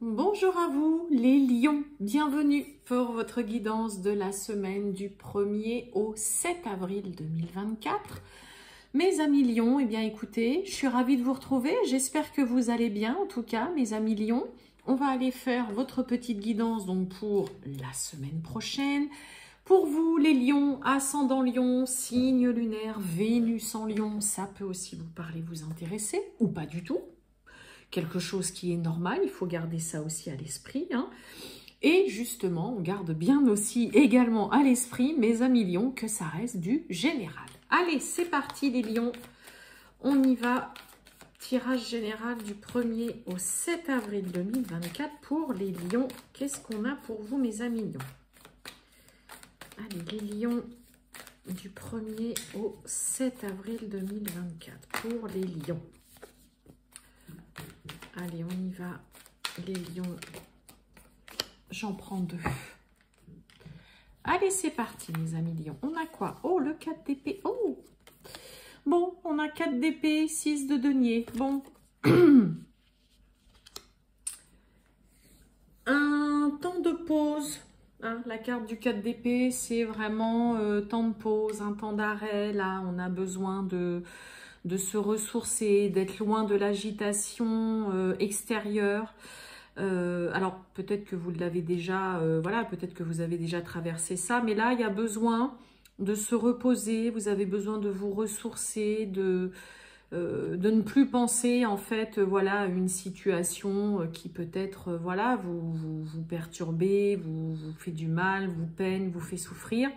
Bonjour à vous les lions, bienvenue pour votre guidance de la semaine du 1er au 7 avril 2024. Mes amis lions, eh bien écoutez, je suis ravie de vous retrouver, j'espère que vous allez bien en tout cas mes amis lions. On va aller faire votre petite guidance donc pour la semaine prochaine. Pour vous les lions, ascendant lion, signe lunaire, Vénus en lion, ça peut aussi vous parler, vous intéresser ou pas du tout. Quelque chose qui est normal, il faut garder ça aussi à l'esprit. Hein. Et justement, on garde bien aussi également à l'esprit, mes amis lions, que ça reste du général. Allez, c'est parti les lions, on y va. Tirage général du 1er au 7 avril 2024 pour les lions. Qu'est-ce qu'on a pour vous mes amis lions? Allez, les lions du 1er au 7 avril 2024 pour les lions. Allez, on y va, les lions. J'en prends deux. Allez, c'est parti, mes amis lions. On a quoi? Oh, le 4 d'épée. Oh! Bon, on a 4 d'épée, 6 de denier. Bon. Un temps de pause. Hein, la carte du 4 d'épée, c'est vraiment temps de pause, un temps d'arrêt. Là, on a besoin de se ressourcer, d'être loin de l'agitation extérieure. Alors, peut-être que vous l'avez déjà, voilà, peut-être que vous avez déjà traversé ça, mais là, il y a besoin de se reposer, vous avez besoin de vous ressourcer, de ne plus penser, en fait, voilà, à une situation qui peut-être, voilà, vous perturbez, vous fait du mal, vous peine, vous fait souffrir.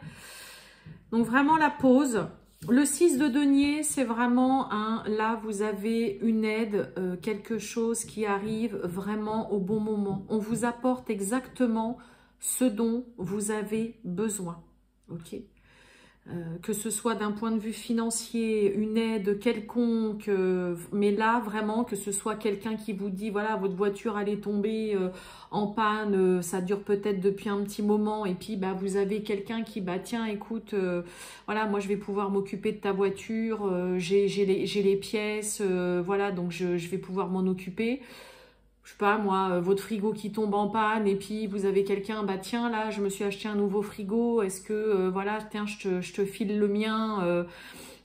Donc, vraiment, la pause. Le 6 de denier, c'est vraiment là vous avez une aide, quelque chose qui arrive vraiment au bon moment. On vous apporte exactement ce dont vous avez besoin, ok? Que ce soit d'un point de vue financier, une aide quelconque, mais là vraiment que ce soit quelqu'un qui vous dit voilà votre voiture elle est tombée en panne, ça dure peut-être depuis un petit moment et puis bah vous avez quelqu'un qui bah tiens écoute voilà moi je vais pouvoir m'occuper de ta voiture, j'ai les pièces, voilà donc je vais pouvoir m'en occuper. Je sais pas moi, votre frigo qui tombe en panne et puis vous avez quelqu'un, bah tiens là je me suis acheté un nouveau frigo, est-ce que voilà tiens je te file le mien,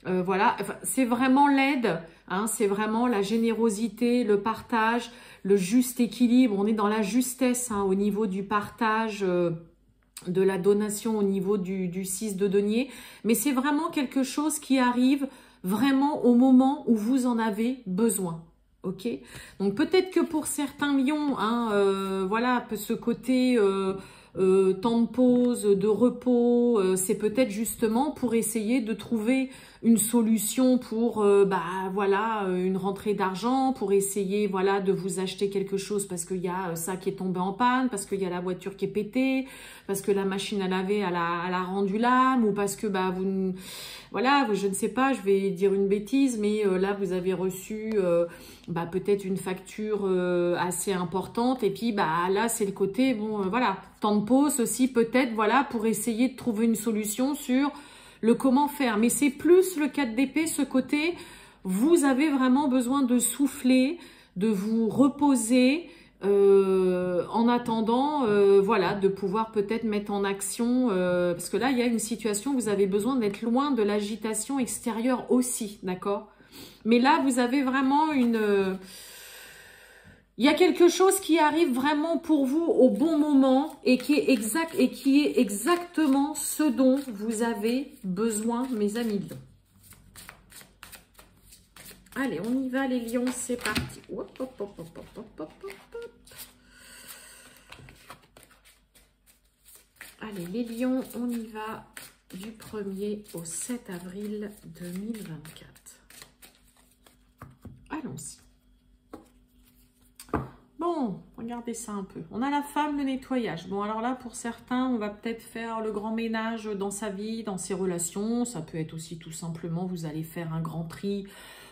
voilà, enfin, c'est vraiment l'aide, hein, c'est vraiment la générosité, le partage, le juste équilibre, on est dans la justesse hein, au niveau du partage, de la donation au niveau du 6 de denier, mais c'est vraiment quelque chose qui arrive vraiment au moment où vous en avez besoin. Ok, donc peut-être que pour certains lions, hein, voilà, ce côté temps de pause, de repos, c'est peut-être justement pour essayer de trouver une solution pour, bah voilà, une rentrée d'argent, pour essayer, voilà, de vous acheter quelque chose parce qu'il y a ça qui est tombé en panne, parce qu'il y a la voiture qui est pétée, parce que la machine à laver, elle a rendu l'âme, ou parce que, bah, vous, voilà, je ne sais pas, je vais dire une bêtise, mais là, vous avez reçu bah, peut-être une facture assez importante, et puis, bah, là, c'est le côté, bon, voilà, temps de pause aussi, peut-être, voilà, pour essayer de trouver une solution sur le comment faire. Mais c'est plus le 4 d'épée, ce côté, vous avez vraiment besoin de souffler, de vous reposer, en attendant, voilà, de pouvoir peut-être mettre en action, parce que là, il y a une situation, vous avez besoin d'être loin de l'agitation extérieure aussi, d'accord? Mais là, vous avez vraiment une... il y a quelque chose qui arrive vraiment pour vous au bon moment et qui est exact et qui est exactement ce dont vous avez besoin, mes amis lions. Allez, on y va les lions, c'est parti. Hop, hop, hop, hop, hop, hop, hop, hop. Allez, les lions, on y va du 1er au 7 avril 2024. Allons-y. Bon, regardez ça un peu. On a la femme, le nettoyage. Bon, alors là, pour certains, on va peut-être faire le grand ménage dans sa vie, dans ses relations. Ça peut être aussi tout simplement, vous allez faire un grand tri,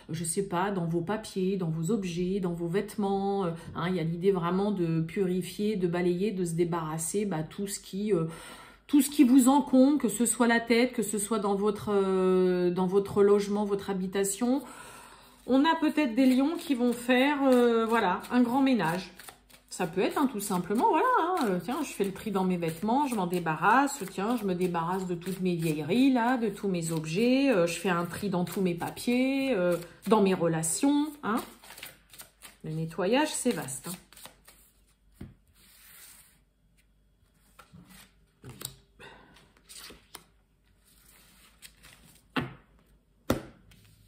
je sais pas, dans vos papiers, dans vos objets, dans vos vêtements. Hein, il y a l'idée vraiment de purifier, de balayer, de se débarrasser, bah, tout ce qui vous encombre, que ce soit la tête, que ce soit dans votre logement, votre habitation. On a peut-être des lions qui vont faire, voilà, un grand ménage. Ça peut être tout simplement, voilà, tiens, je fais le tri dans mes vêtements, je m'en débarrasse, tiens, je me débarrasse de toutes mes vieilleries, là, de tous mes objets, je fais un tri dans tous mes papiers, dans mes relations, hein. Le nettoyage, c'est vaste,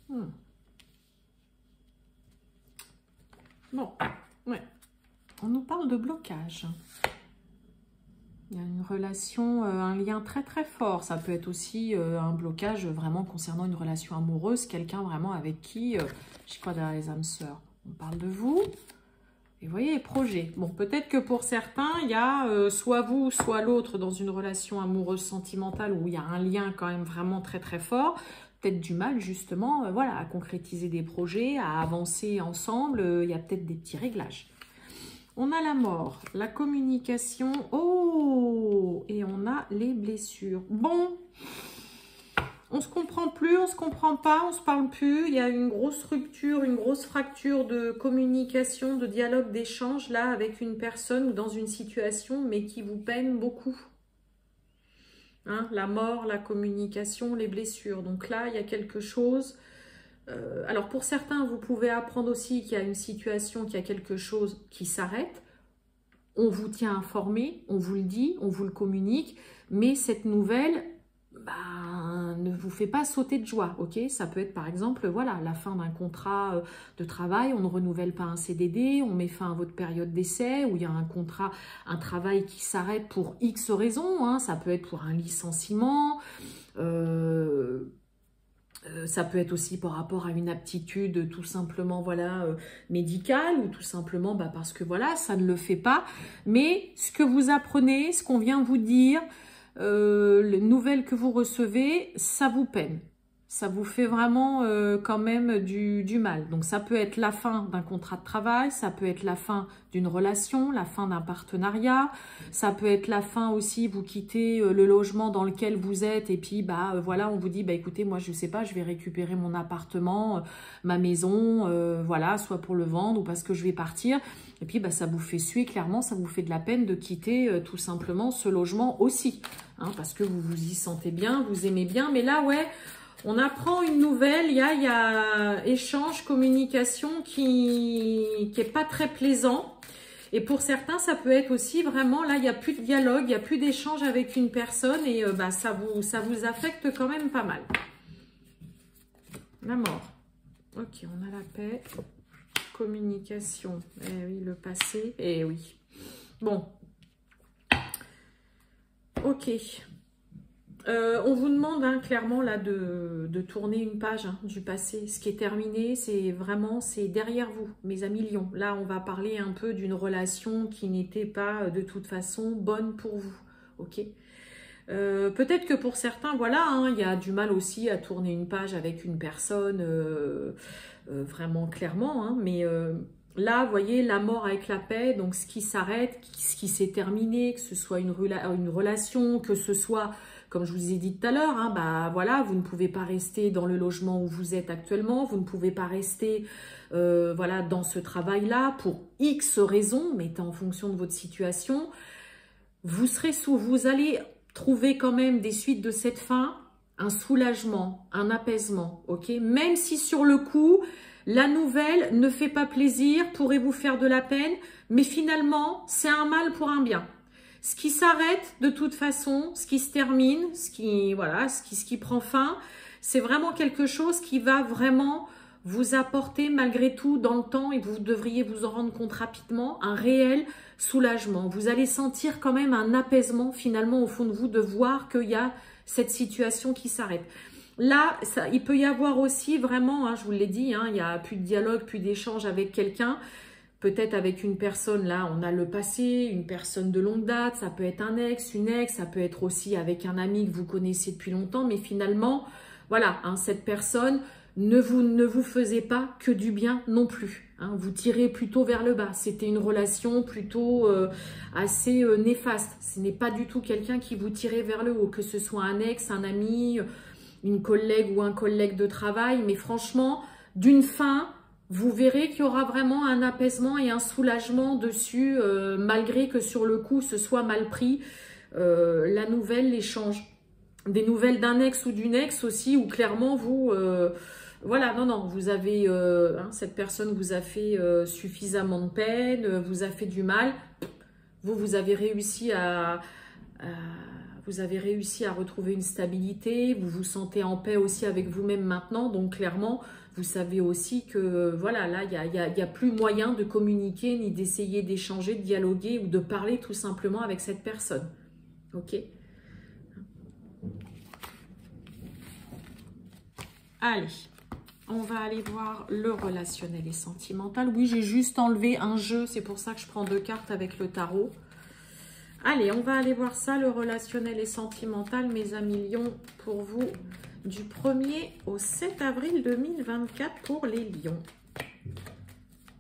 hein. Bon, ouais. On nous parle de blocage. Il y a une relation, un lien très très fort. Ça peut être aussi un blocage vraiment concernant une relation amoureuse, quelqu'un vraiment avec qui, je crois derrière les âmes sœurs, on parle de vous. Et vous voyez, les projets. Bon, peut-être que pour certains, il y a soit vous, soit l'autre dans une relation amoureuse sentimentale où il y a un lien quand même vraiment très très fort. Peut-être du mal justement, voilà, à concrétiser des projets, à avancer ensemble. Il y a peut-être des petits réglages. On a la mort, la communication, oh, et on a les blessures. Bon, on se comprend plus, on se comprend pas, on se parle plus. Il y a une grosse rupture, une grosse fracture de communication, de dialogue, d'échange là avec une personne ou dans une situation, mais qui vous peine beaucoup. Hein, la mort, la communication, les blessures. Donc là, il y a quelque chose. Alors pour certains, vous pouvez apprendre aussi qu'il y a une situation, qu'il y a quelque chose qui s'arrête. On vous tient informé, on vous le dit, on vous le communique, mais cette nouvelle ne vous fait pas sauter de joie, ok? Ça peut être par exemple, voilà, la fin d'un contrat de travail, on ne renouvelle pas un CDD, on met fin à votre période d'essai, ou il y a un contrat, un travail qui s'arrête pour X raisons, hein, ça peut être pour un licenciement, ça peut être aussi par rapport à une aptitude tout simplement voilà médicale ou tout simplement parce que voilà ça ne le fait pas. Mais ce que vous apprenez, ce qu'on vient vous dire, les nouvelles que vous recevez, ça vous peine. Ça vous fait vraiment quand même du mal. Donc ça peut être la fin d'un contrat de travail, ça peut être la fin d'une relation, la fin d'un partenariat, ça peut être la fin aussi, vous quittez le logement dans lequel vous êtes et puis voilà, on vous dit écoutez, moi je sais pas, je vais récupérer mon appartement, ma maison, voilà, soit pour le vendre ou parce que je vais partir. Et puis ça vous fait suer clairement, ça vous fait de la peine de quitter tout simplement ce logement aussi, hein, parce que vous vous y sentez bien, vous aimez bien, mais là ouais, on apprend une nouvelle, il y a échange, communication qui est pas très plaisant. Et pour certains, ça peut être aussi vraiment, là, il n'y a plus de dialogue, il n'y a plus d'échange avec une personne et ça vous affecte quand même pas mal. La mort. Ok, on a la paix. Communication. Eh oui, le passé. Eh oui. Bon. Ok. On vous demande clairement là de tourner une page du passé. Ce qui est terminé, c'est vraiment, c'est derrière vous, mes amis lions. Là, on va parler un peu d'une relation qui n'était pas de toute façon bonne pour vous. Ok. Peut-être que pour certains, voilà, il y a du mal aussi à tourner une page avec une personne vraiment clairement, mais là, vous voyez, la mort avec la paix, donc ce qui s'arrête, ce qui s'est terminé, que ce soit une relation, que ce soit, comme je vous ai dit tout à l'heure, voilà, vous ne pouvez pas rester dans le logement où vous êtes actuellement, vous ne pouvez pas rester voilà, dans ce travail-là pour X raisons, mais en fonction de votre situation. Vous allez trouver quand même des suites de cette fin, un soulagement, un apaisement, ok? Même si sur le coup, la nouvelle ne fait pas plaisir, pourrait vous faire de la peine, mais finalement, c'est un mal pour un bien. Ce qui s'arrête de toute façon, ce qui se termine, ce qui prend fin, c'est vraiment quelque chose qui va vraiment vous apporter malgré tout dans le temps, et vous devriez vous en rendre compte rapidement, un réel soulagement. Vous allez sentir quand même un apaisement finalement au fond de vous de voir qu'il y a cette situation qui s'arrête. Là, il peut y avoir aussi vraiment, je vous l'ai dit, il n'y a plus de dialogue, plus d'échange avec quelqu'un. Peut-être avec une personne, là, on a le passé, une personne de longue date, ça peut être un ex, une ex, ça peut être aussi avec un ami que vous connaissez depuis longtemps, mais finalement, voilà, cette personne ne vous faisait pas que du bien non plus. Vous tirez plutôt vers le bas. C'était une relation plutôt assez néfaste. Ce n'est pas du tout quelqu'un qui vous tirait vers le haut, que ce soit un ex, un ami, une collègue ou un collègue de travail. Mais franchement, d'une fin vous verrez qu'il y aura vraiment un apaisement et un soulagement dessus, malgré que sur le coup, ce soit mal pris. La nouvelle, l'échange. Des nouvelles d'un ex ou d'une ex aussi, où clairement, vous... voilà, non, vous avez... cette personne vous a fait suffisamment de peine, vous a fait du mal. Vous avez réussi vous avez réussi à retrouver une stabilité, vous vous sentez en paix aussi avec vous-même maintenant, donc clairement, vous savez aussi que, voilà, là, il y a plus moyen de communiquer, ni d'essayer d'échanger, de dialoguer ou de parler tout simplement avec cette personne. Ok? Allez, on va aller voir le relationnel et sentimental. Oui, j'ai juste enlevé un jeu, c'est pour ça que je prends 2 cartes avec le tarot. Allez, on va aller voir ça, le relationnel et sentimental, mes amis lions, pour vous, du 1er au 7 avril 2024 pour les lions.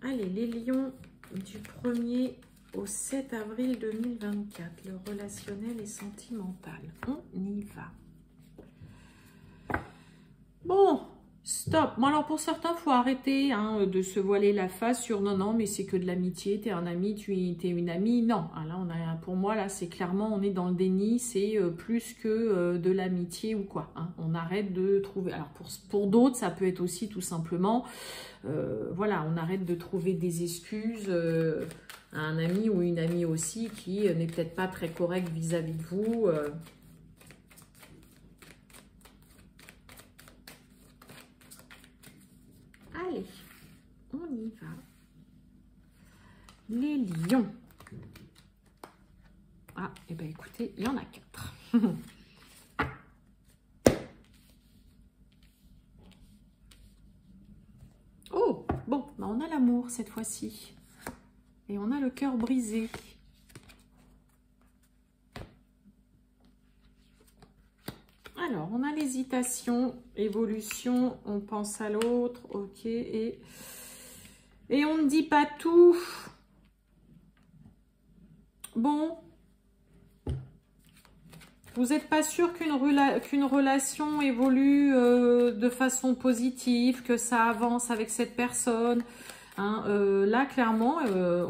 Allez, les lions, du 1er au 7 avril 2024, le relationnel et sentimental. On y va. Bon, stop. Bon, alors pour certains, il faut arrêter de se voiler la face sur non, mais c'est que de l'amitié, t'es un ami, t'es une amie. Non, là, pour moi, là, c'est clairement, on est dans le déni, c'est plus que de l'amitié ou quoi. On arrête de trouver. Alors pour d'autres, ça peut être aussi tout simplement, voilà, on arrête de trouver des excuses à un ami ou une amie aussi qui n'est peut-être pas très correct vis-à-vis de vous. Allez, on y va. Les lions. Ah, et bien écoutez, il y en a 4. Oh, bon, bah on a l'amour cette fois-ci. Et on a le cœur brisé. Alors, on a l'hésitation, évolution, on pense à l'autre, ok, et on ne dit pas tout. Bon, vous n'êtes pas sûr qu'une relation évolue de façon positive, que ça avance avec cette personne. Là, clairement,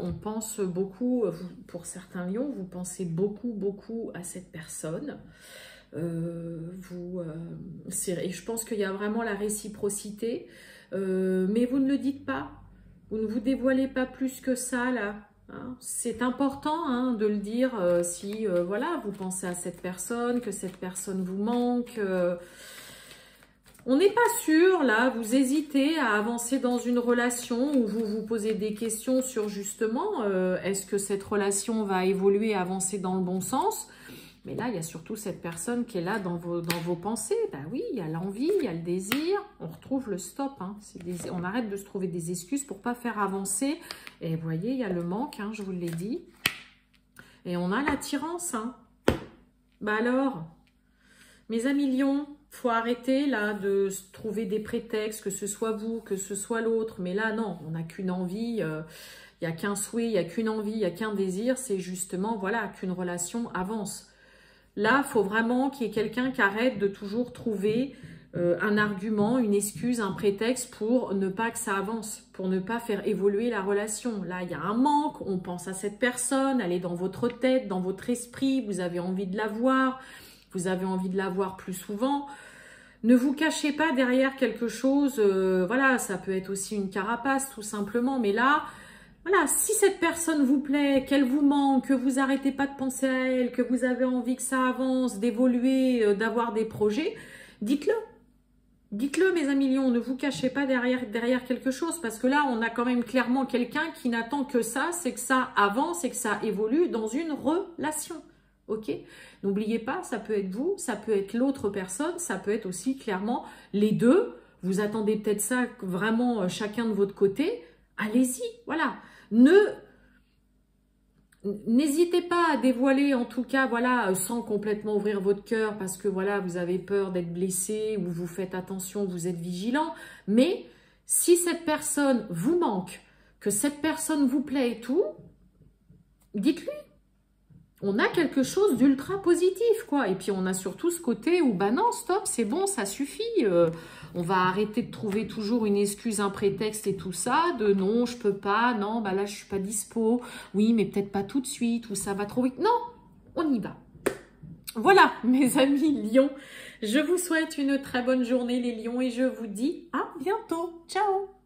on pense beaucoup, pour certains lions, vous pensez beaucoup à cette personne. Et je pense qu'il y a vraiment la réciprocité, mais vous ne le dites pas, vous ne vous dévoilez pas plus que ça là, c'est important de le dire si voilà, vous pensez à cette personne, que cette personne vous manque, on n'est pas sûr là, vous hésitez à avancer dans une relation où vous vous posez des questions sur justement est-ce que cette relation va évoluer, avancer dans le bon sens. Mais là, il y a surtout cette personne qui est là dans vos pensées. Ben oui, il y a l'envie, il y a le désir. On retrouve le stop. On arrête de se trouver des excuses pour ne pas faire avancer. Et vous voyez, il y a le manque, je vous l'ai dit. Et on a l'attirance. Ben alors, mes amis lions, il faut arrêter là de se trouver des prétextes, que ce soit vous, que ce soit l'autre. Mais là, non, on n'a qu'une envie. Il n'y a qu'un souhait, il n'y a qu'une envie, il n'y a qu'un désir. C'est justement, voilà, qu'une relation avance. Là, il faut vraiment qu'il y ait quelqu'un qui arrête de toujours trouver un argument, une excuse, un prétexte pour ne pas que ça avance, pour ne pas faire évoluer la relation. Là, il y a un manque, on pense à cette personne, elle est dans votre tête, dans votre esprit, vous avez envie de la voir, vous avez envie de la voir plus souvent. Ne vous cachez pas derrière quelque chose, voilà, ça peut être aussi une carapace tout simplement, mais là... Voilà, si cette personne vous plaît, qu'elle vous manque, que vous n'arrêtez pas de penser à elle, que vous avez envie que ça avance, d'évoluer, d'avoir des projets, dites-le. Dites-le, mes amis lions, ne vous cachez pas derrière quelque chose, parce que là, on a quand même clairement quelqu'un qui n'attend que ça, c'est que ça avance et que ça évolue dans une relation. Ok? N'oubliez pas, ça peut être vous, ça peut être l'autre personne, ça peut être aussi clairement les deux. Vous attendez peut-être ça vraiment chacun de votre côté. Allez-y, voilà. N'hésitez pas à dévoiler, en tout cas, voilà, sans complètement ouvrir votre cœur, parce que voilà, vous avez peur d'être blessé, ou vous faites attention, vous êtes vigilant. Mais si cette personne vous manque, que cette personne vous plaît et tout, dites-lui. on a quelque chose d'ultra positif, quoi. Et puis, on a surtout ce côté où, bah non, stop, c'est bon, ça suffit. On va arrêter de trouver toujours une excuse, un prétexte et tout ça, de non, je peux pas, non, bah là, je suis pas dispo. Oui, mais peut-être pas tout de suite, ou ça va trop vite. Non, on y va. Voilà, mes amis lions. Je vous souhaite une très bonne journée, les lions, et je vous dis à bientôt. Ciao!